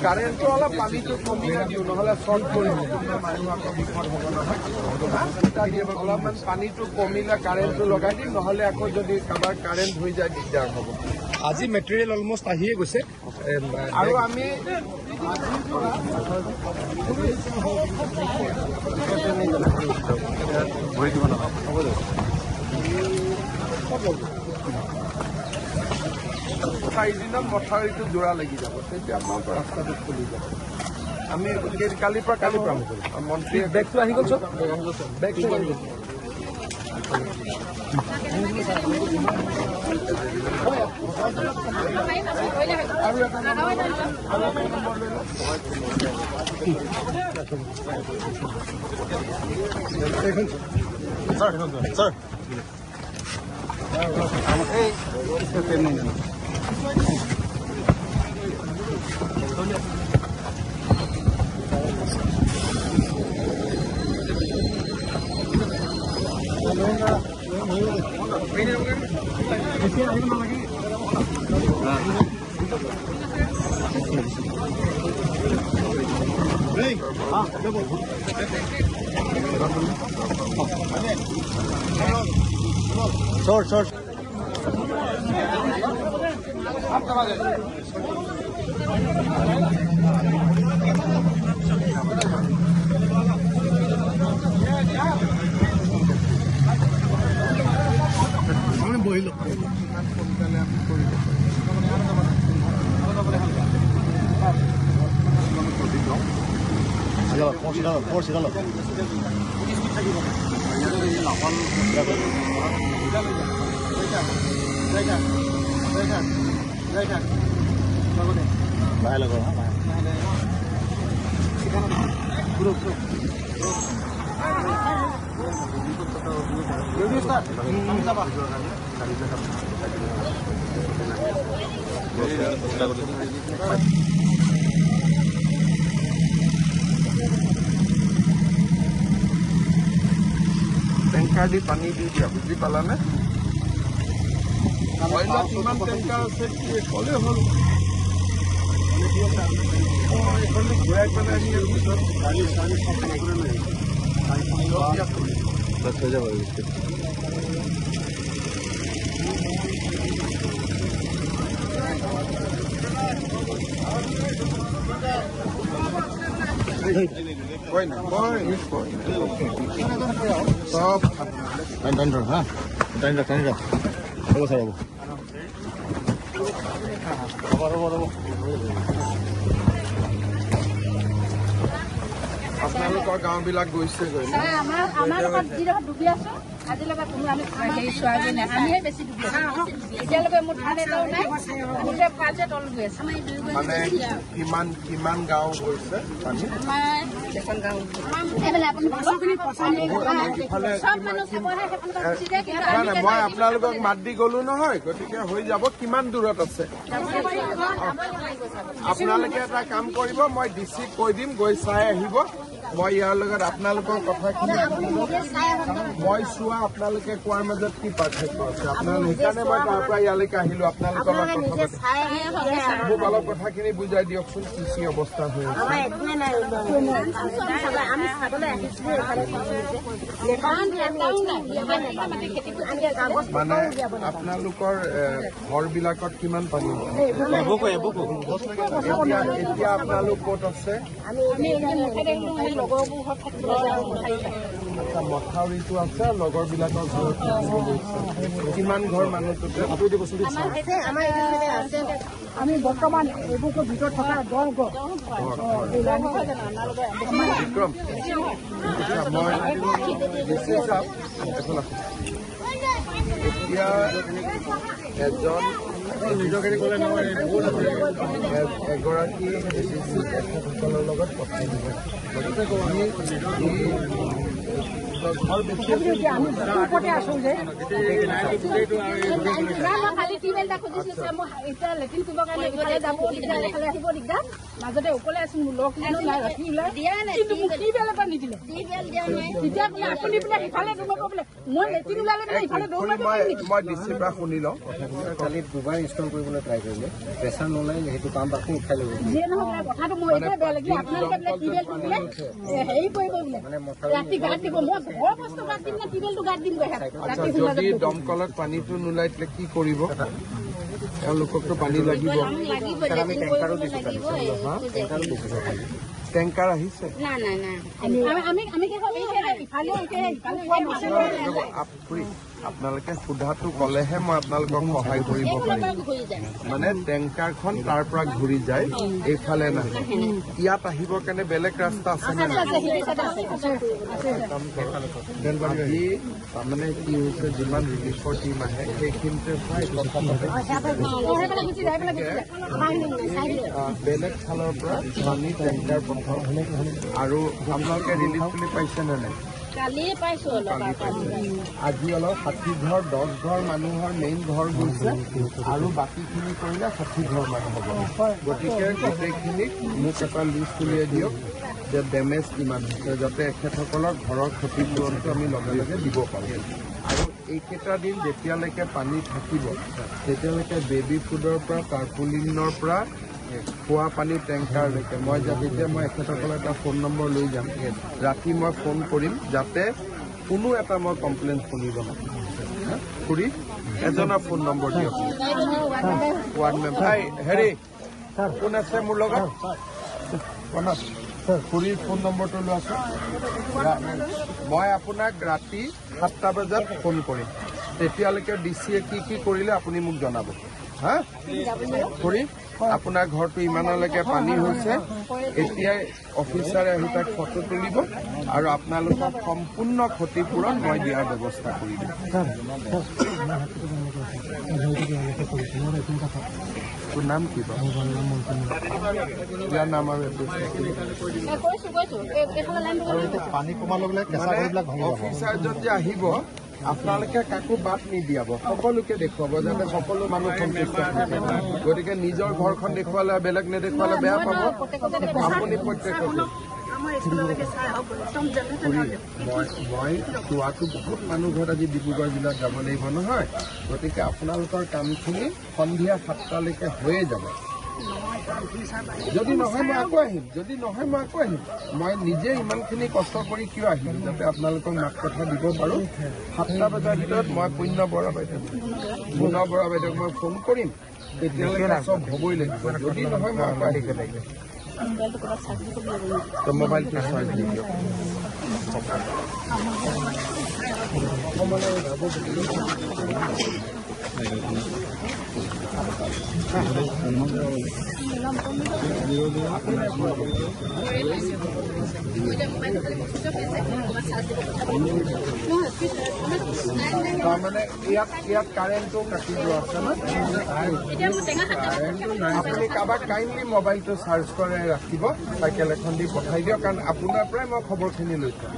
কাৰেণ্টটো অলপ পানীটো কমিলে দিওঁ নহ'লে শ্বৰ্ট কৰিব মানুহ আকৌ বিপদ হ'ব নহয় অলপমান পানীটো কমিলে কাৰেণ্টটো লগাই দিম নহ'লে আকৌ যদি কাৰোবাৰ কাৰেণ্ট হৈ যায় দিগদাৰ হ'ব আজি মেটেৰিয়েল অলমষ্ট আহিয়ে গৈছে আৰু আমি ভৰি দিব নালাগে হ'ব দিয়ক 4 দিনত মথাউৰিটো জোৰা লাগি যাব তেতিয়া আপোনালোকৰ ৰাস্তাটো খুলি যাব আমি কালিৰ পৰা কাম কৰিম মন্ত্ৰীয়ে বেগটো আহি গ'ল চব বেগটো আহি গ'ল Sir. Short. বহিলো টেংকাৰ দি পানী দি দিয়া বুজি পালানে কিমান টেংকাৰ আছে ক'লে হ'ল এইখনটো ঘূৰাই পেলাই আনি হৈ যাব সব আপোনালোকৰ গাঁওবিলাক গৈছে গৈ মানে কিমান গাঁও গৈছে মই আপোনালোকক মাত দি গলো নহয় গতিকে হৈ যাব কিমান দূৰত আছে আপোনালোকে এটা কাম কৰিব মই ডিচিক কৈ দিম গৈ চাই আহিব মই ইয়াৰ লগত আপোনালোকৰ কথাখিনি মই চোৱা আপোনালোকে কোৱাৰ মাজত কি পাৰ্থক্য আছে আপোনালোকে সেইকাৰণে মই তাৰ পৰা ইয়ালৈকে আহিলো আপোনালোকৰ লগত মোক অলপ কথাখিনি বুজাই দিয়কচোন কি কি অৱস্থা হৈ আছে মানে আপোনালোকৰ ঘৰবিলাকত কিমান পানী এতিয়া আপোনালোক ক'ত আছে মথাউৰিটো আছে লগৰবিলাকৰ ঘৰত কিমান ঘৰ মানুহ আমি বৰ্তমান এইবোৰ ভিতৰত থকা 10 ঘৰ বিক্ৰম মই এতিয়া এজন নিজকে ক'লে নহয় এগৰাকী তেখেতসকলৰ লগত কথা দিব গতিকে তথাপিতো এতিয়া আমি ওপৰতে আছো যে খালি টিউবেল এটা খুজিছিলো মই এতিয়া লেট্ৰিন কৰিবৰ কাৰণে ইফালে যাব এইফালে আহিব দিগদাৰ মাজতে অকলে আছো মোৰ লগ মানুহ নাই ৰাতি ওলাই কিন্তু মোক টিউবেল এটা নিদিলে তেতিয়া বোলে আপুনি বোলে সিফালে দৌৰিব বোলে মই লেট্ৰিন ওলালে বোলে ইফালে দৌৰিব মই ডিচিৰ পৰা শুনি লওঁ কালি দুবাৰ ইনষ্টল কৰিবলৈ ট্ৰাই কৰিলে প্ৰেছাৰ নলাই সেইটো কাম আকৌ উঠাই ল'ব যিয়ে নহওক বোলে কথাটো মই এইটোৱে বেয়া লাগিলে আপোনালোকে বোলে টিউবেল দিলে হেৰি কৰিব বোলে ৰাতি গাত দিব মই বৰ বস্তু গাত দিম নে টিউবেলটো গাত দিম ৰাতি যদি দমকলত পানীটো নোলাই তেতিয়া কি কৰিব তেওঁলোককতো পানী লাগিব টেংকাৰ আহিছে আপোনালোকে সোধাটো ক'লেহে মই আপোনালোকক সহায় কৰিব পাৰিম মানে টেংকাৰখন তাৰ পৰা ঘূৰি যায় এইফালে নাহে ইয়াত আহিব কাৰণে বেলেগ ৰাস্তা আছে নে আজি তাৰমানে কি হৈছে যিমান ৰিলিফৰ টীম আহে সেইখিনিতে বেলেগ ফালৰ পৰা পানী টেংকাৰ পঠাওঁ আৰু আপোনালোকে ৰিলিফ বুলি পাইছে নে নাই আজি অলপ 60 ঘৰ 10 ঘৰ মানুহৰ মেইন ঘৰ গৈছে আৰু বাকীখিনি কৰিলে 60 ঘৰ মানুহ হ'ব গতিকে গোটেইখিনিক মোক এটা লিষ্ট উলিয়াই দিয়ক যে ডেমেজ কিমান হৈছে যাতে এখেতসকলৰ ঘৰৰ ক্ষতিপূৰণটো আমি লগে লগে দিব পাৰোঁ আৰু এইকেইটা দিন যেতিয়ালৈকে পানী থাকিব তেতিয়ালৈকে বেবী ফুডৰ পৰা টাৰ্পুলিনৰ পৰা খোৱা পানী টেংকাৰলৈকে মই যেতিয়া মই এখেতসকলৰ এটা ফোন নম্বৰ লৈ যাম ৰাতি মই ফোন কৰিম যাতে কোনো এটা মই কমপ্লেইন শুনিব নাপাওঁ খুৰী এজনৰ ফোন নম্বৰ দিয়ক ৱাৰ্ড মেম্বাৰ হেৰি কোন আছে মোৰ লগত খুৰীৰ ফোন নম্বৰটো লোৱাচোন মই আপোনাক ৰাতি 7টা বজাত ফোন কৰিম তেতিয়ালৈকে ডিচিয়ে কি কৰিলে আপুনি মোক জনাব হা খুৰী আপোনাৰ ঘৰটো ইমানলৈকে পানী হৈছে এতিয়াই অফিচাৰে আহি তাক ফটো তুলিব আৰু আপোনালোকক সম্পূৰ্ণ ক্ষতিপূৰণ মই দিয়াৰ ব্যৱস্থা কৰি দিম তোৰ নাম কি বাৰু ইয়াৰ নাম আৰু পানী কমালৈ বোলে কেঁচা ঘৰবিলাক অফিচাৰজন যে আহিব আপোনালোকে কাকো বাদ নিদিয়াব সকলোকে দেখুৱাব যাতে সকলো মানুহ সন্তুষ্ট থাকে গতিকে নিজৰ ঘৰখন দেখুৱালে বেলেগ নেদেখুৱালে বেয়া পাব আপুনি প্ৰত্যেককে মই চোৱাটো বহুত মানুহ ঘৰত আজি ডিব্ৰুগড় জিলাত যাব লাগিব নহয় গতিকে আপোনালোকৰ কামখিনি সন্ধিয়া 7টালৈকে হৈয়ে যাব যদি নহয় মই আকৌ আহিম মই নিজে ইমানখিনি কষ্ট কৰি কিয় আহিম যাতে আপোনালোকক মাত কথা দিব পাৰোঁ 7টা বজাৰ ভিতৰত মই পুণ্য বৰা বাইদেউ মুনা বৰা বাইদেউক মই ফোন কৰিম তেতিয়ালৈকে চব হ'বই লাগিব যদি নহয় মই আকৌ আহিব লাগিব মোবাইলটো চাৰ্জ দি দিয়ক তাৰমানে ইয়াত কাৰেণ্টটো কাটি যোৱা আছে ন আপুনি কাৰোবাক কাইণ্ডলি মোবাইলটো চাৰ্জ কৰাই ৰাখিব চাইকেল এখন দি পঠাই দিয়ক কাৰণ আপোনাৰ পৰাই মই খবৰখিনি লৈছোঁ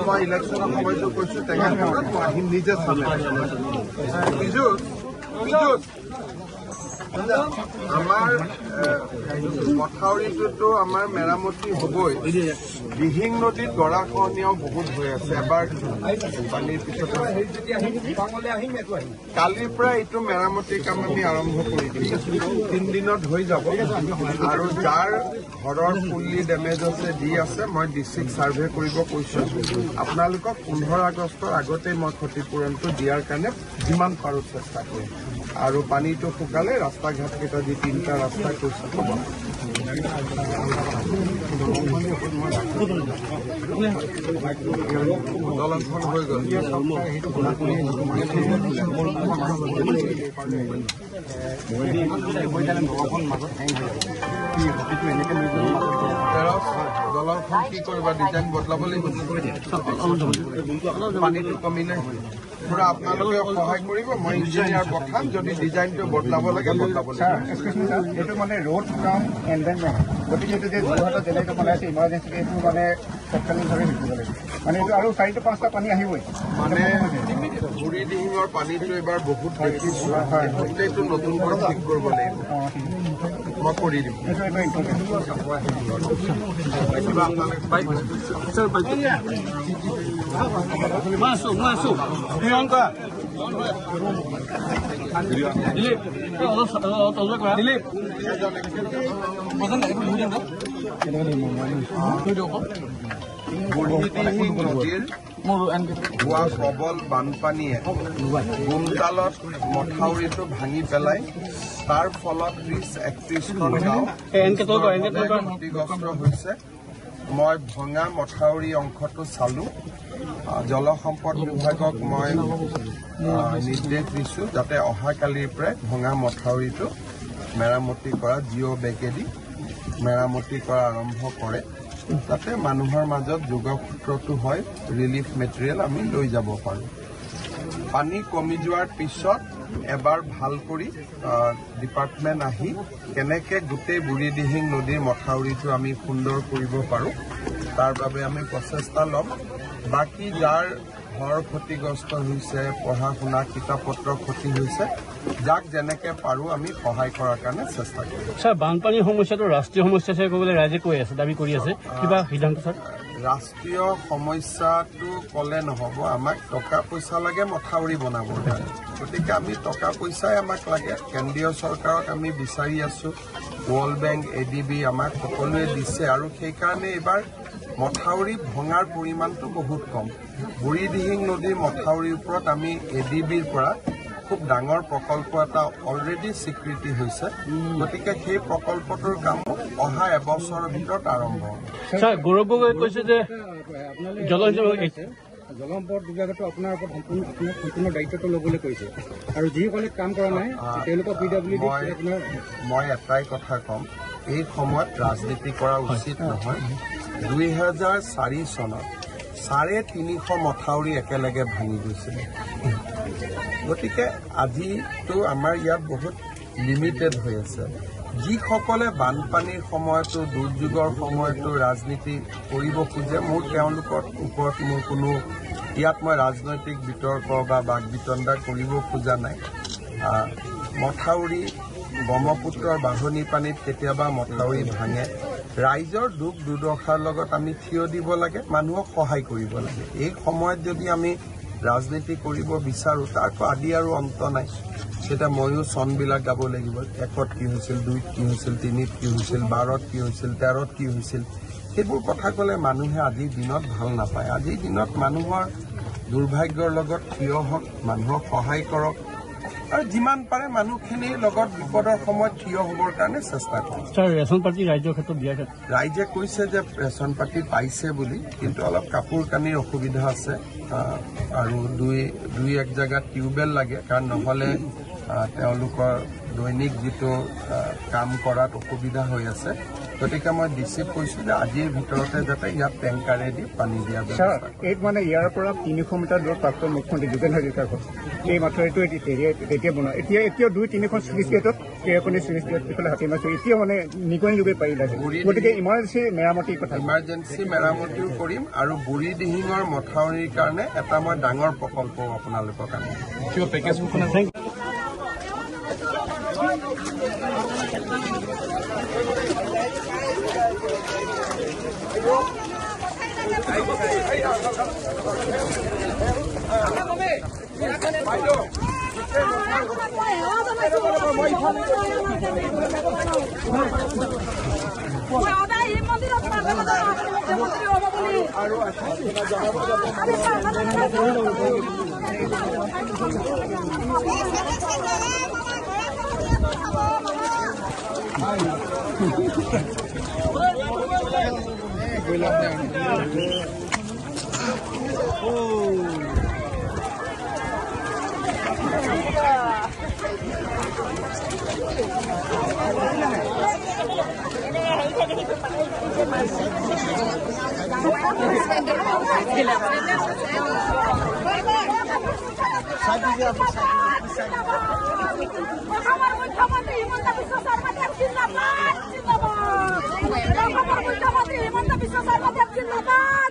মই ইলেকশ্যনৰ সময়টো কৈছোঁ টেঙাখানাত মই আহিম নিজে চালে আমাৰ মথাউৰিটোতো আমাৰ মেৰামতি হ'বই দিহিং নদীত গৰাখহনীয়াও বহুত হৈ আছে এবাৰ পানীৰ পিছত কালিৰ পৰা এইটো মেৰামতিৰ কাম আমি আৰম্ভ কৰি দিম 3 দিনত হৈ যাব আৰু যাৰ ঘৰৰ ফুল্লি ডেমেজ আছে যি আছে মই ডিষ্ট্ৰিক্ট ছাৰ্ভে কৰিব কৈছোঁ আপোনালোকক 15 আগষ্টৰ আগতেই মই ক্ষতিপূৰণটো দিয়াৰ কাৰণে যিমান পাৰোঁ চেষ্টা কৰিম আৰু পানীটো শুকালে ৰাস্তা ঘাটকেইটা যি 3টা ৰাস্তা কৈছোঁ হ'ব দলংখন হৈ গ'ল দলংখন কি কৰিবা ডিজাইন বদলাব লাগিব পানীটো কমিলে পুৰা আপোনালোকে সহায় কৰিব মই ইঞ্জিনিয়াৰ পঠাম যদি ডিজাইনটো বদলাব লাগে বদলাব লাগিব এইটো মানে ৰোড কাম এনডেনমেণ্ট গতিকে এইটো যে যোৰহাটত যেনেকৈ বনাইছে ইমাৰ্জেঞ্চি এইটো মানে তৎকালীনভাৱে শিকিব লাগিব মানে এইটো আৰু 4 to 5টা পানী আহিবই মানে বুঢ়ী দিহিঙৰ পানীটো এবাৰ বহুত দেখিছোঁ গোটেইটো নতুন কৰি ঠিক কৰিব লাগিব মই কৰি দিম কিবা বুঢ়ীদিহিং নদীৰ হোৱা প্ৰবল বানপানীয়ে গুমতালত মথাউৰিটো ভাঙি পেলাই তাৰ ফলত 30-31খন গাঁও ক্ষতিগ্ৰস্ত হৈছে মই ভঙা মথাউৰি অংশটো চালোঁ জলসম্পদ বিভাগক মই নিৰ্দেশ দিছোঁ যাতে অহাকালিৰ পৰাই ভঙা মথাউৰিটো মেৰামতি কৰা জিঅ' বেগেদি মেৰামতি কৰা আৰম্ভ কৰে যাতে মানুহৰ মাজত যোগসূত্ৰটো হয় ৰিলিফ মেটেৰিয়েল আমি লৈ যাব পাৰোঁ পানী কমি যোৱাৰ পিছত এবাৰ ভাল কৰি ডিপাৰ্টমেণ্ট আহি কেনেকৈ গোটেই বুঢ়ীদিহিং নদীৰ মথাউৰিটো আমি সুন্দৰ কৰিব পাৰোঁ তাৰ বাবে আমি প্ৰচেষ্টা ল'ম বাকী যাৰ ঘৰ ক্ষতিগ্ৰস্ত হৈছে পঢ়া শুনা কিতাপ পত্ৰ ক্ষতি হৈছে যাক যেনেকৈ পাৰোঁ আমি সহায় কৰাৰ কাৰণে চেষ্টা কৰিম ছাৰ বানপানীৰ সমস্যাটো ৰাষ্ট্ৰীয় সমস্যা হিচাপে ক'বলৈ ৰাইজে কৈ আছে দাবী কৰি আছে কিবা সিদ্ধান্ত ছাৰ ৰাষ্ট্ৰীয় সমস্যাটো ক'লে নহ'ব আমাক টকা পইচা লাগে মথাউৰি বনাবৰ কাৰণে গতিকে আমি টকা পইচাই আমাক লাগে কেন্দ্ৰীয় চৰকাৰক আমি বিচাৰি আছোঁ ৱৰ্ল্ড বেংক ADB আমাক সকলোৱে দিছে আৰু সেইকাৰণে এইবাৰ মথাউৰি ভঙাৰ পৰিমাণটো বহুত কম বুঢ়ীদিহিং নদীৰ মথাউৰিৰ ওপৰত আমি ADBৰ পৰা খুব ডাঙৰ প্ৰকল্প এটা অলৰেডি স্বীকৃতি হৈছে গতিকে সেই প্ৰকল্পটোৰ কাম অহা এবছৰৰ ভিতৰত আৰম্ভ হ'ব ছাৰ গৌৰৱ গগৈ কৈছে যে জলসম্পদ বিভাগতো আপোনাৰ ওপৰত সম্পূৰ্ণ দায়িত্বটো ল'বলৈ কৈছে আৰু যিসকলে কাম কৰা নাই তেওঁলোকক PWD মই এটাই কথা ক'ম এই সময়ত ৰাজনীতি কৰা উচিত নহয় 2004 চনত 350 মথাউৰি একেলগে ভাঙি গৈছিলে গতিকে আজিতো আমাৰ ইয়াত বহুত লিমিটেড হৈ আছে যিসকলে বানপানীৰ সময়তো দুৰ্যোগৰ সময়তো ৰাজনীতি কৰিব খোজে মোৰ তেওঁলোকৰ ওপৰত মোৰ কোনো ইয়াত মই ৰাজনৈতিক বিতৰ্ক বা বাক বিতণ্ডা কৰিব খোজা নাই মথাউৰি ব্ৰহ্মপুত্ৰৰ বাঢ়নি পানীত কেতিয়াবা মথাউৰি ভাঙে ৰাইজৰ দুখ দুৰ্দশাৰ লগত আমি থিয় দিব লাগে মানুহক সহায় কৰিব লাগে এই সময়ত যদি আমি ৰাজনীতি কৰিব বিচাৰোঁ তাৰতো আদি আৰু অন্ত নাই সেটা ময়ো চনবিলাক গাব লাগিব 1ত কি হৈছিল 2ত কি হৈছিল 3ত কি হৈছিল 12ত কি হৈছিল 13ত কি হৈছিল সেইবোৰ কথা ক'লে মানুহে আজিৰ দিনত ভাল নাপায় আজিৰ দিনত মানুহৰ দুৰ্ভাগ্যৰ লগত থিয় হওক মানুহক সহায় কৰক আৰু যিমান পাৰে মানুহখিনিৰ লগত বিপদৰ সময়ত থিয় হ'বৰ কাৰণে চেষ্টা কৰক ছাৰ ৰেচন পাতি ৰাজ্যৰ ক্ষেত্ৰত দিয়া ৰাইজে কৈছে যে ৰেচন পাতি পাইছে বুলি কিন্তু অলপ কাপোৰ কানিৰ অসুবিধা আছে আৰু দুই এক জেগাত টিউবেল লাগে কাৰণ নহ'লে তেওঁলোকৰ দৈনিক যিটো কাম কৰাত অসুবিধা হৈ আছে গতিকে মই ডিচিক কৈছোঁ যে আজিৰ ভিতৰতে যাতে ইয়াত টেংকাৰে দি পানী দিয়া ব্যৱস্থা এই মানে ইয়াৰ পৰা 300 মিটাৰ দূৰত প্ৰাক্তন মুখ্যমন্ত্ৰী যোগেন হাজৰিকাৰ ঘৰ এই মাথাউৰিটো তেতিয়া বনোৱা এতিয়াও 2-3খন চুইচ গেটত কেৰাকনি চুইচ গেট এইফালে হাতীমাৰি এতিয়াও মানে নিগনি যোগে পাৰিলে গতিকে ইমাৰ্জেঞ্চি মেৰামতিৰ কথা ইমাৰ্জেঞ্চি মেৰামতিও কৰিম আৰু বুঢ়ীদিহিঙৰ মথাউৰিৰ কাৰণে এটা মই ডাঙৰ প্ৰকল্প আপোনালোকক আনিম আৰু মুখ্যমন্ত্ৰী হিমন্ত বিশ্ব শৰ্মা দেৱ জিন্দাবাদ মুখ্যমন্ত্ৰী হিমন্ত বিশ্ব শৰ্মা দেৱ জিন্দাবাদ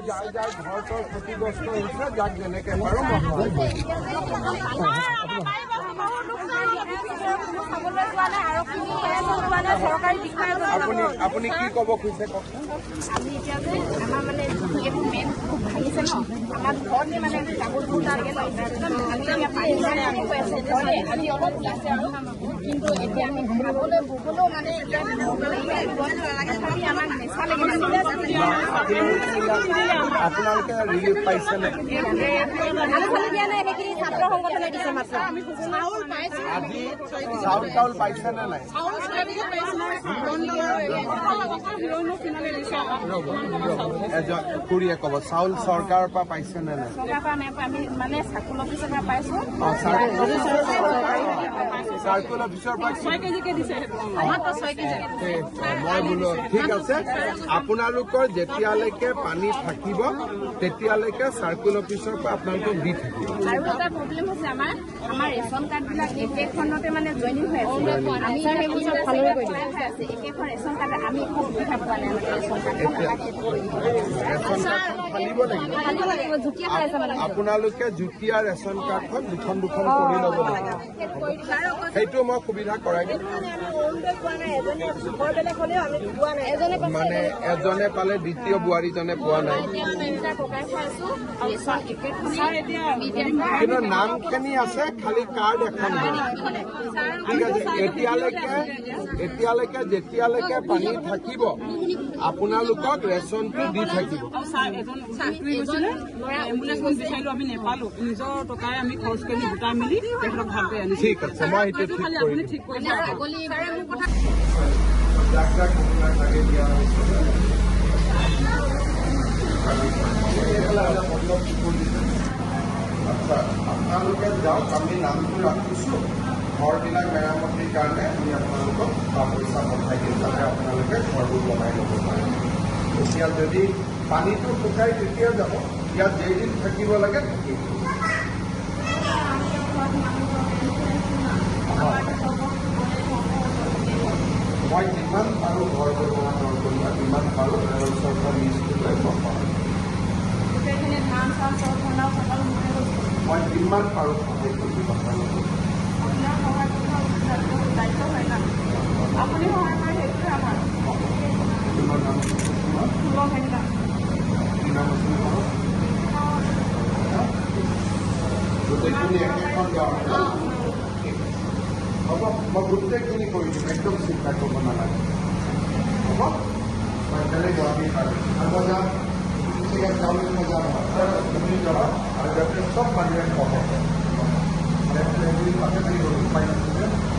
যাৰ যাৰ ঘৰ চৰ ক্ষতিগ্ৰস্ত হৈছে যাক যেনেকে পাৰো আপুনি কি ক'ব খুজিছে কওক আমি এতিয়া যে আমাৰ মানে এইটো মেইন খুব ভাঙিছে ন আমাৰ ঘৰত মানে ডাঙৰ দুটালৈকে আমি কৈ আছো আমি অলপ ওলাইছে আৰু কিন্তু এতিয়া আমি খাবলৈ বুবলৈও মানে আমাক নেচা লাগিছিলে আপোনালোকে ৰিলিফ পাইছেনে দিয়া নাই সেইখিনি ছাত্ৰ সংগঠনে দিছে মাত্ৰ আজি চাউল তাউল পাইছেনে নাই খুৰীয়ে ক'ব চাউল চৰকাৰৰ পৰা পাইছেনে নাই আমি মানে চাৰ্কুল অফিচৰ পৰা পাইছো চাৰ্কুল অফিচৰ পৰা 6 কেজিকে দিছে মই বোলো ঠিক আছে আপোনালোকৰ যেতিয়ালৈকে পানী থাকিব তেতিয়ালৈকে চাৰ্কুল অফিচৰ পৰা আপোনালোকক দি থাকিব আৰু এটা প্ৰব্লেম হৈছে আমাৰ ৰেচন কাৰ্ডবিলাক একেখনতে মানে জইনিং হৈ আছে আমি সেইবোৰ ভালদৰে কৰি দিওঁ একেখন ৰেচন কাৰ্ড আমি একো সুবিধা পোৱা নাই ৰেচন কাৰ্ডখন ফালিব লাগিব আপোনালোকে যুটীয়া ৰেচন কাৰ্ডখন দুখন কৰি ল'ব লাগিব সেইটো মই সুবিধা কৰাই দিম মানে এজনে পালে দ্বিতীয় বোৱাৰীজনে পোৱা নাই কিন্তু নামখিনি আছে খালি কাৰ্ড এখন ঠিক আছে এতিয়ালৈকে যেতিয়ালৈকে পানী থাকিব আপোনালোকক ৰেচনটো দি থাকিব আমি নেপালো নিজৰ টকাৰে আমি খৰচ কৰি গোটাই মিলি তেখেতক ভালকৈ আনিছো ঠিক আছে মই সেইটো ঠিক কৰি দিম আপোনালোকে যাওক আমি নামটো ৰাখিছোঁ ঘৰবিলাক মেৰামতিৰ কাৰণে আমি আপোনালোকক পইচা পঠাই দিম যাতে আপোনালোকে ঘৰবোৰ বনাই ল'ব পাৰে এতিয়া যদি পানীটো শুকাই তেতিয়া যাব ইয়াত যেইদিন থাকিব লাগে থাকিব মই যিমান পাৰোঁ ঘৰ বনোৱা নকৰিবা যিমান পাৰোঁ চৰকাৰ লিষ্টটো লৈ পাৰোঁ মই যিমান পাৰোঁ সহায় কৰি আপুনি সহায় কৰে সেইটোৱে আমাৰ গোটেইখিনি একেখন গাঁও হ'ব মই গোটেইখিনি কৰি দিম একদম চিন্তা কৰিব নালাগে হ'ব মই বেলেগ আমি পাৰোঁ আকৌ যাম চাউল মজা তুমি যাবা আৰু যাতে চব মানুহে পাব পাতে উপায় নাছিলে